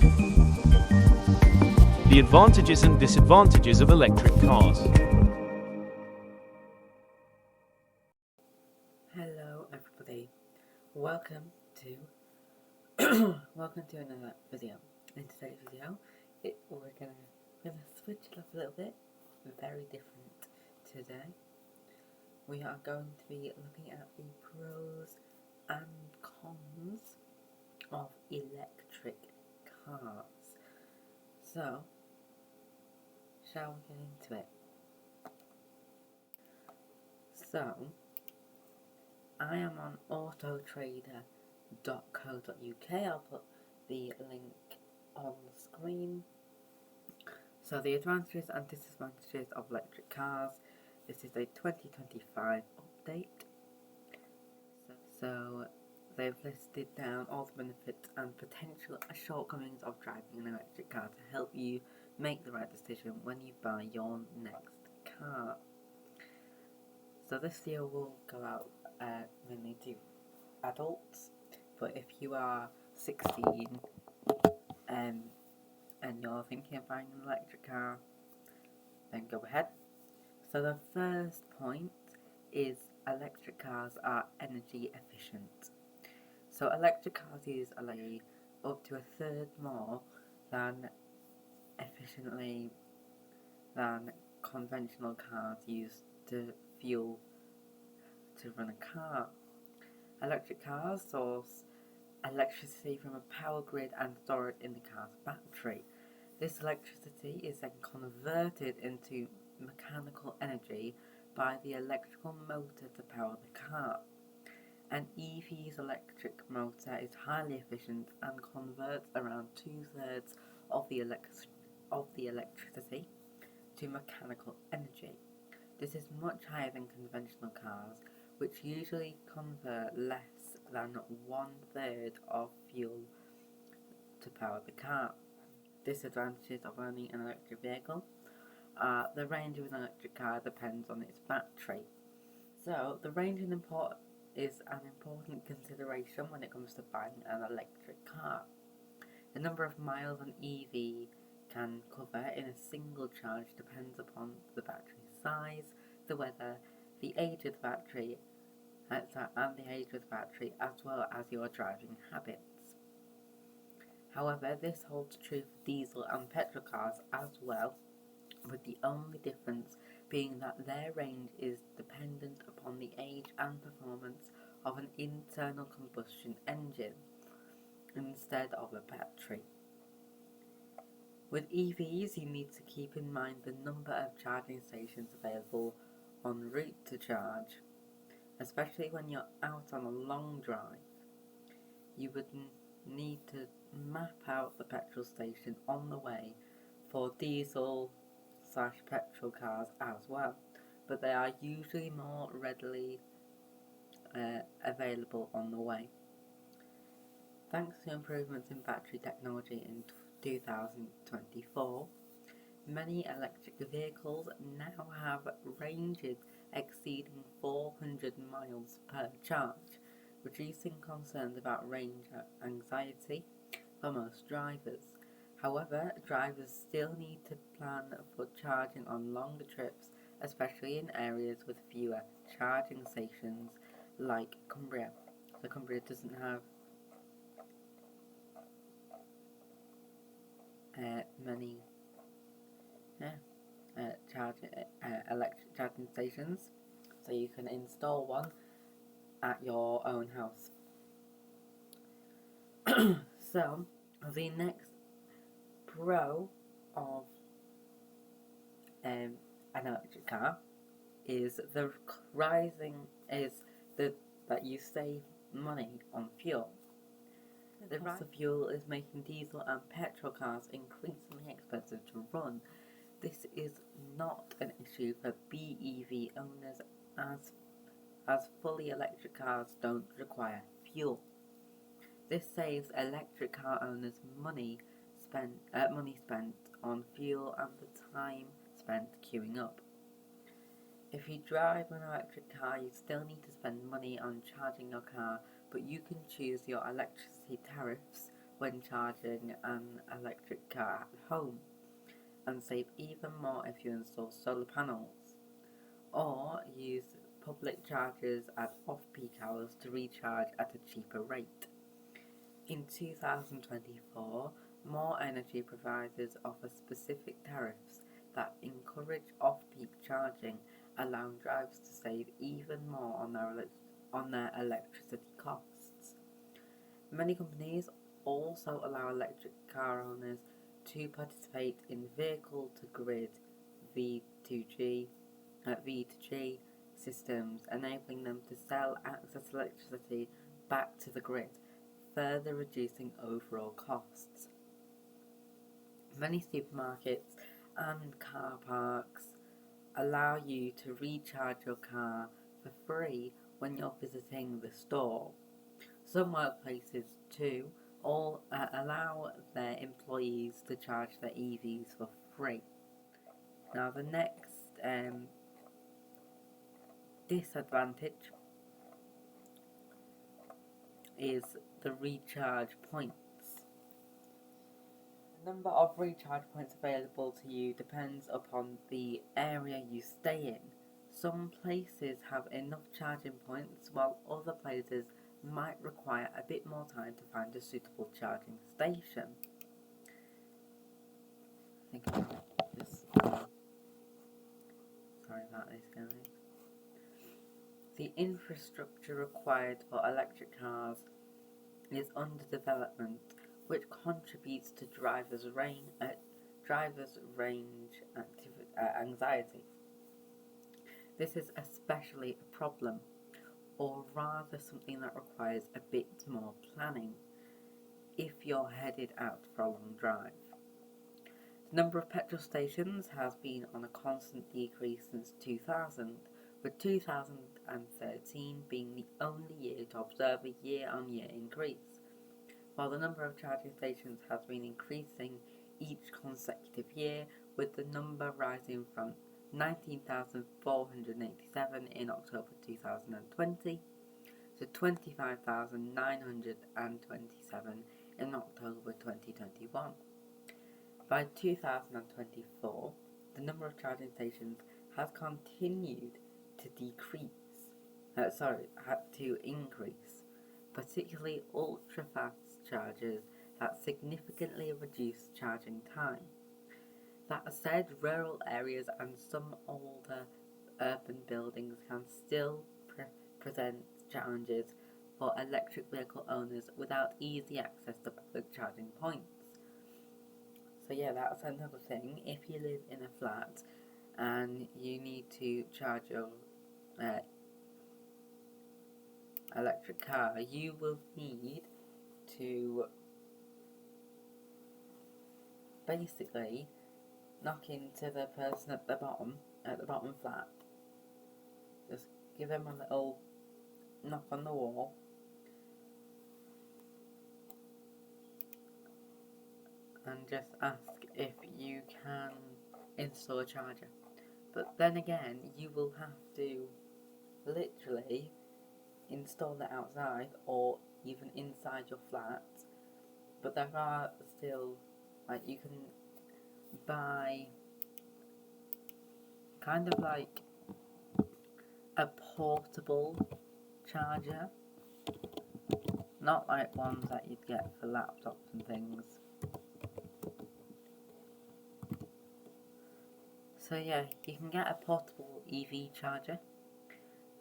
The advantages and disadvantages of electric cars. Hello everybody, welcome to another video. In today's video, we're gonna switch it up a little bit, very different today. We are going to be looking at the pros and cons of electric cars. So, shall we get into it? So, I am on AutoTraders.co.uk. I'll put the link on the screen. So the advantages and disadvantages of electric cars. This is a 2025 update. So they've listed down all the benefits and potential shortcomings of driving an electric car to help you make the right decision when you buy your next car. So this video will go out mainly to adults, but if you are 16 and you're thinking of buying an electric car, then go ahead. So the first point is electric cars are energy efficient. So electric cars use up to a third more than efficiently than conventional cars use to fuel to run a car. Electric cars source electricity from a power grid and store it in the car's battery. This electricity is then converted into mechanical energy by the electrical motor to power the car. An EV's electric motor is highly efficient and converts around 2/3 of the electricity to mechanical energy. This is much higher than conventional cars, which usually convert less than 1/3 of fuel to power the car. Disadvantages of owning an electric vehicle. The range of an electric car depends on its battery. So the range is an important consideration when it comes to buying an electric car. The number of miles an EV can cover in a single charge depends upon the battery size, the weather, the age of the battery, as well as your driving habits. However, this holds true for diesel and petrol cars as well, with the only difference being that their range is dependent upon the age and performance of an internal combustion engine instead of a battery. With EVs, you need to keep in mind the number of charging stations available en route to charge, especially when you're out on a long drive. You would need to map out the petrol station on the way for diesel/petrol cars as well, but they are usually more readily available on the way. Thanks to improvements in battery technology in 2024, many electric vehicles now have ranges exceeding 400 miles per charge, reducing concerns about range anxiety for most drivers. However, drivers still need to plan for charging on longer trips, especially in areas with fewer charging stations like Cumbria. So Cumbria doesn't have many electric charging stations, so you can install one at your own house. So the next pro of an electric car is that you save money on fuel. The cost of fuel is making diesel and petrol cars increasingly expensive to run. This is not an issue for BEV owners as fully electric cars don't require fuel. This saves electric car owners money spent on fuel and the time spent queuing up. If you drive an electric car, you still need to spend money on charging your car, but you can choose your electricity tariffs when charging an electric car at home, and save even more if you install solar panels, or use public chargers at off-peak hours to recharge at a cheaper rate. In 2024, more energy providers offer specific tariffs that encourage off-peak charging, allowing drivers to save even more on their electricity costs. Many companies also allow electric car owners to participate in vehicle-to-grid V2G systems, enabling them to sell excess electricity back to the grid, further reducing overall costs. Many supermarkets and car parks allow you to recharge your car for free when you're visiting the store. Some workplaces too all allow their employees to charge their EVs for free. Now the next disadvantage is the recharge points. The number of recharge points available to you depends upon the area you stay in. Some places have enough charging points, while other places might require a bit more time to find a suitable charging station. Think about this. Sorry about this, guys. The infrastructure required for electric cars is under development, which contributes to drivers' range anxiety. This is especially a problem, or rather something that requires a bit more planning if you're headed out for a long drive. The number of petrol stations has been on a constant decrease since 2000, with 2013 being the only year to observe a year-on-year increase, while the number of charging stations has been increasing each consecutive year, with the number rising from 19,487 in October 2020 to 25,927 in October 2021. By 2024, the number of charging stations has continued to increase, particularly ultra-fast chargers that significantly reduce charging time. That said, rural areas and some older urban buildings can still present challenges for electric vehicle owners without easy access to public charging points. So yeah, that's another thing. If you live in a flat and you need to charge your electric car, you will need to basically knock into the person at the bottom flat. Just give them a little knock on the wall, and just ask if you can install a charger. But then again, you will have to literally install it outside or even inside your flat. But there are still, you can buy kind of like a portable charger, not like ones that you'd get for laptops and things. So yeah, you can get a portable EV charger.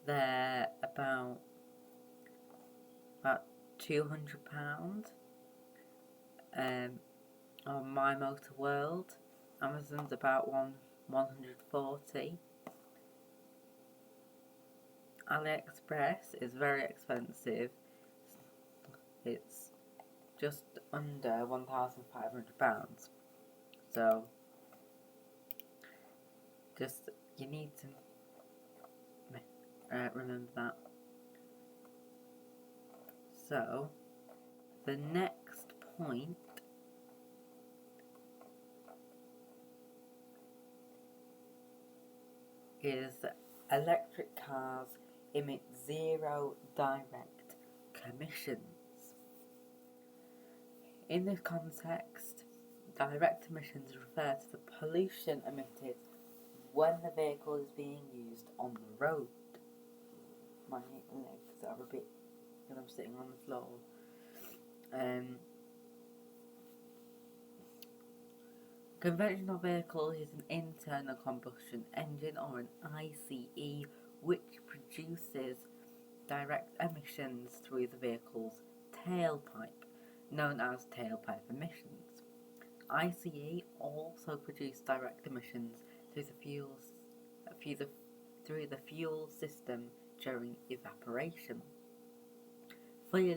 They're about £200 on My Motor World. Amazon's about 140. AliExpress is very expensive. It's just under £1,500. So you need to remember that. So the next point is electric cars emit zero direct emissions. In this context, direct emissions refer to the pollution emitted when the vehicle is being used on the road. My legs are a bit, because I'm sitting on the floor. Conventional vehicle is an internal combustion engine or an ICE which produces direct emissions through the vehicle's tailpipe, known as tailpipe emissions. ICE also produce direct emissions through the fuel system during evaporation. Fully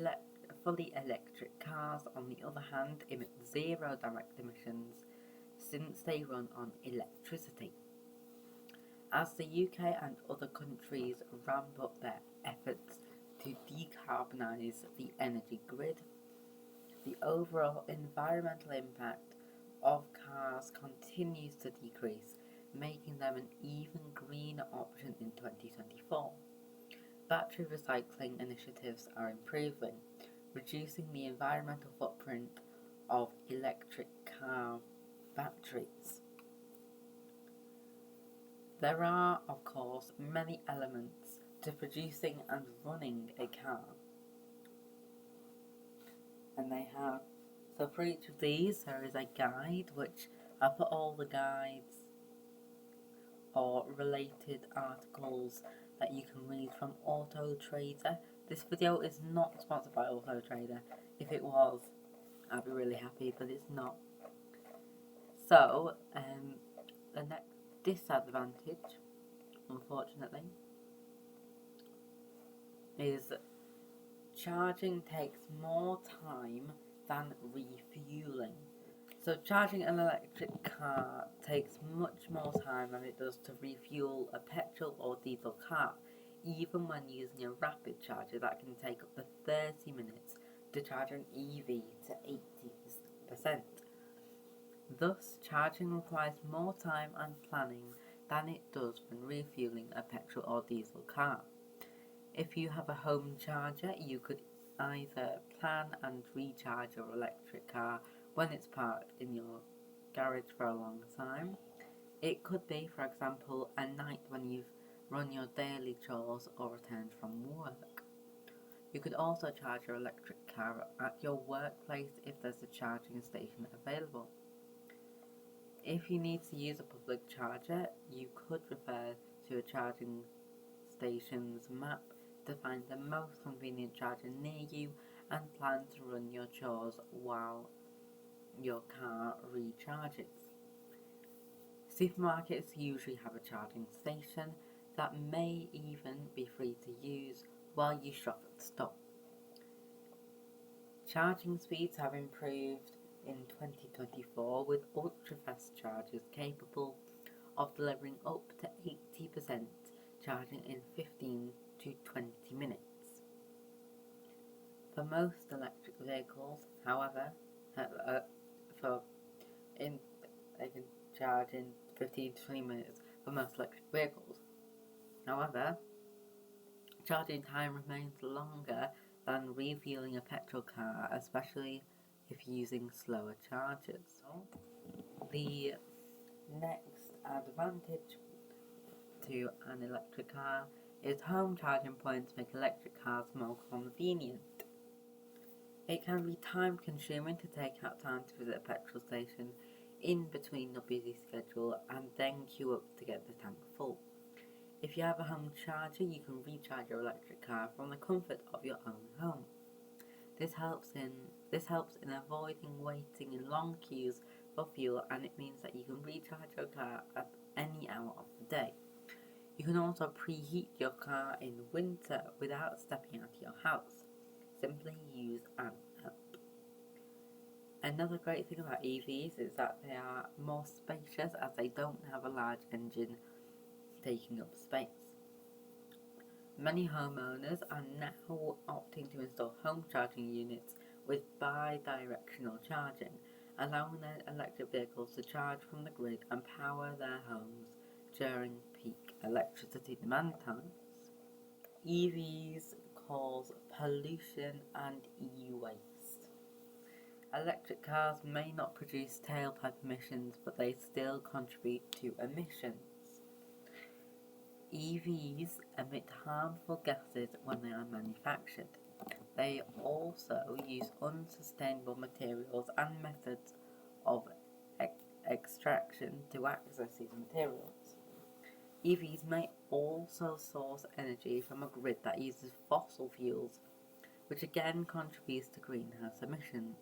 electric cars, on the other hand, emit zero direct emissions since they run on electricity. As the UK and other countries ramp up their efforts to decarbonise the energy grid, the overall environmental impact of cars continues to decrease, making them an even greener option in 2024. Battery recycling initiatives are improving, reducing the environmental footprint of electric car batteries. There are, of course, many elements to producing and running a car. And so for each of these there is a guide, which I put all the guides or related articles that you can read from AutoTrader. This video is not sponsored by AutoTrader. If it was, I'd be really happy, but it's not. So, the next disadvantage, unfortunately, is charging takes more time than refueling. So charging an electric car takes much more time than it does to refuel a petrol or diesel car, even when using a rapid charger that can take up to 30 minutes to charge an EV to 80%. Thus, charging requires more time and planning than it does when refueling a petrol or diesel car. If you have a home charger, you could either plan and recharge your electric car when it's parked in your garage for a long time. It could be, for example, a night when you've run your daily chores or returned from work. You could also charge your electric car at your workplace if there's a charging station available. If you need to use a public charger, you could refer to a charging station's map to find the most convenient charger near you and plan to run your chores while your car recharges. Supermarkets usually have a charging station that may even be free to use while you shop at the store. Charging speeds have improved in 2024 with ultra-fast chargers capable of delivering up to 80% charging in 15 to 20 minutes. For most electric vehicles, however, they can charge in 15 to 20 minutes for most electric vehicles. However, charging time remains longer than refueling a petrol car, especially if using slower chargers. The next advantage to an electric car is home charging points make electric cars more convenient. It can be time consuming to take out time to visit a petrol station in between your busy schedule and then queue up to get the tank full. If you have a home charger, you can recharge your electric car from the comfort of your own home. This helps in avoiding waiting in long queues for fuel, and it means that you can recharge your car at any hour of the day. You can also preheat your car in winter without stepping out of your house. Simply use an app. Another great thing about EVs is that they are more spacious as they don't have a large engine taking up space. Many homeowners are now opting to install home charging units with bi-directional charging, allowing their electric vehicles to charge from the grid and power their homes during peak electricity demand times. EVs cause pollution and e-waste. Electric cars may not produce tailpipe emissions, but they still contribute to emissions. EVs emit harmful gases when they are manufactured. They also use unsustainable materials and methods of extraction to access these materials. EVs may also source energy from a grid that uses fossil fuels, which again contributes to greenhouse emissions.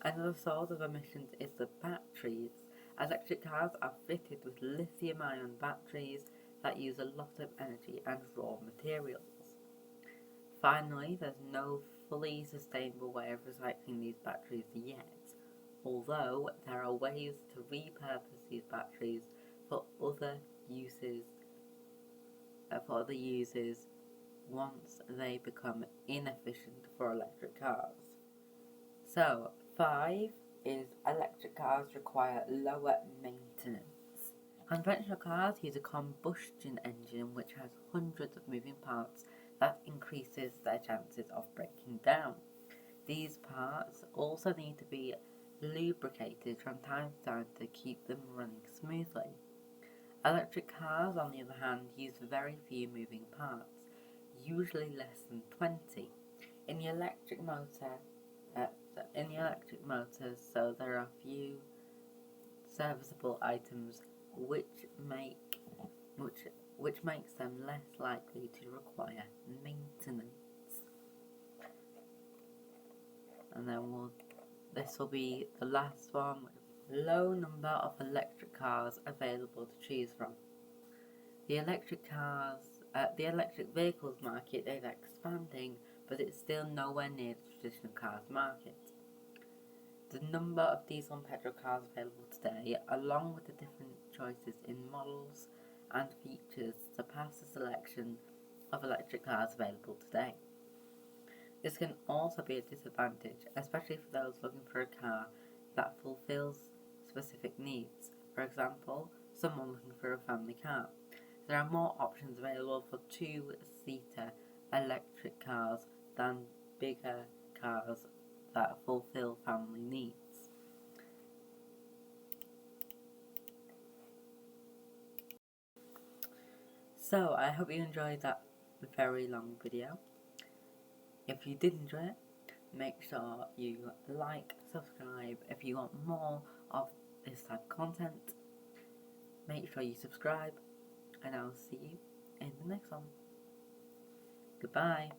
Another source of emissions is the batteries. Electric cars are fitted with lithium-ion batteries that use a lot of energy and raw materials. Finally, there's no fully sustainable way of recycling these batteries yet, although there are ways to repurpose these batteries for other uses once they become inefficient for electric cars. So, 5 is electric cars require lower maintenance. Conventional cars use a combustion engine which has hundreds of moving parts that increases their chances of breaking down. These parts also need to be lubricated from time to time to keep them running smoothly. Electric cars, on the other hand, use very few moving parts, usually less than 20. In the electric motors, so there are few serviceable items which makes them less likely to require maintenance. And then this will be the last one. Low number of electric cars available to choose from. The electric vehicles market is expanding, but it's still nowhere near the traditional cars market. The number of diesel and petrol cars available today, along with the different choices in models and features, surpass the selection of electric cars available today. This can also be a disadvantage, especially for those looking for a car that fulfills specific needs. For example, someone looking for a family car. There are more options available for 2-seater electric cars than bigger cars that fulfill family needs. So, I hope you enjoyed that very long video. If you did enjoy it, make sure you like, subscribe. If you want more of this type of content, make sure you subscribe, and I'll see you in the next one. Goodbye.